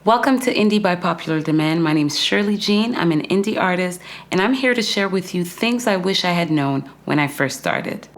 Welcome to Indie by Popular Demand. My name's Shirley Jean. I'm an indie artist, and I'm here to share with you things I wish I had known when I first started.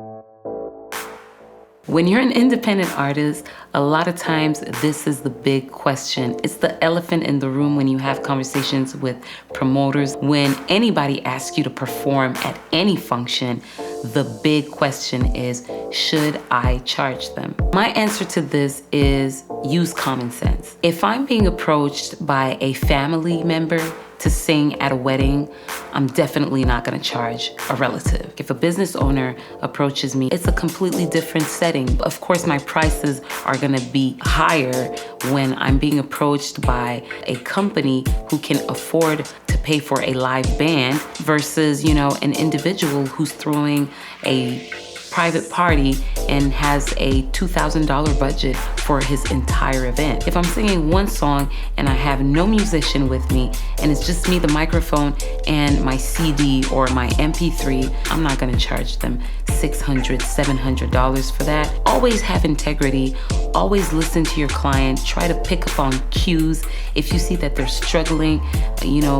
When you're an independent artist, a lot of times this is the big question. It's the elephant in the room when you have conversations with promoters. When anybody asks you to perform at any function, the big question is, should I charge them? My answer to this is use common sense. If I'm being approached by a family member to sing at a wedding, I'm definitely not gonna charge a relative. If a business owner approaches me, it's a completely different setting. Of course, my prices are gonna be higher when I'm being approached by a company who can afford to pay for a live band versus, an individual who's throwing a private party and has a $2,000 budget for his entire event. If I'm singing one song and I have no musician with me and it's just me, the microphone, and my CD or my MP3, I'm not gonna charge them $600, $700 for that. Always have integrity. Always listen to your client. Try to pick up on cues. If you see that they're struggling,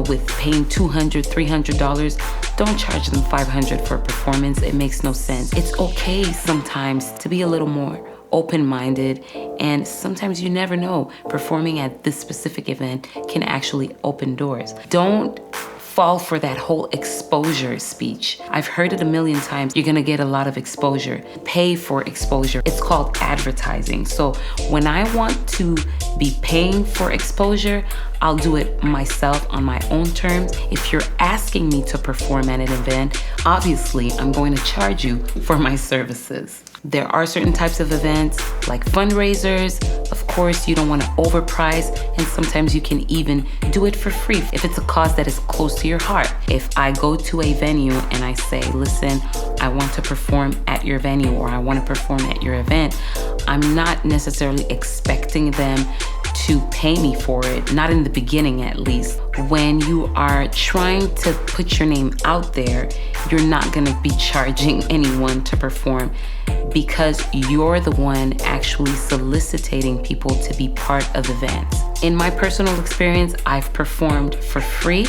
with paying $200, $300, don't charge them $500 for a performance. It makes no sense. It's okay sometimes to be a little more open-minded, and sometimes you never know, performing at this specific event can actually open doors. Don't fall for that whole exposure speech. I've heard it a million times. You're gonna get a lot of exposure. Pay for exposure. It's called advertising. So when I want to be paying for exposure, I'll do it myself on my own terms. If you're asking me to perform at an event, obviously I'm going to charge you for my services. There are certain types of events like fundraisers. Of course, you don't want to overprice, and sometimes you can even do it for free if it's a cause that is close to your heart. If I go to a venue and I say, listen, I want to perform at your venue or I want to perform at your event, I'm not necessarily expecting them to pay me for it, not in the beginning at least. When you are trying to put your name out there, you're not gonna be charging anyone to perform because you're the one actually soliciting people to be part of events. In my personal experience, I've performed for free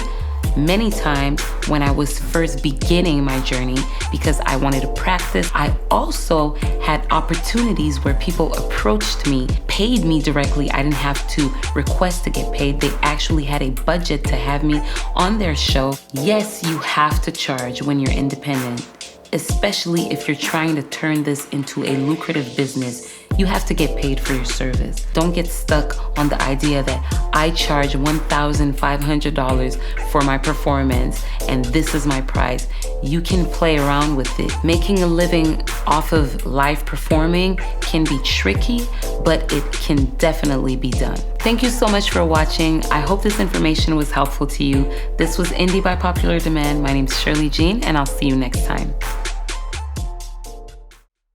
many times when I was first beginning my journey because I wanted to practice. I also had opportunities where people approached me, paid me directly. I didn't have to request to get paid. They actually had a budget to have me on their show. Yes, you have to charge when you're independent, especially if you're trying to turn this into a lucrative business. You have to get paid for your service. Don't get stuck on the idea that I charge $1,500 for my performance and this is my price. You can play around with it. Making a living off of live performing can be tricky, but it can definitely be done. Thank you so much for watching. I hope this information was helpful to you. This was Indie by Popular Demand. My name's Shirley Jean, and I'll see you next time.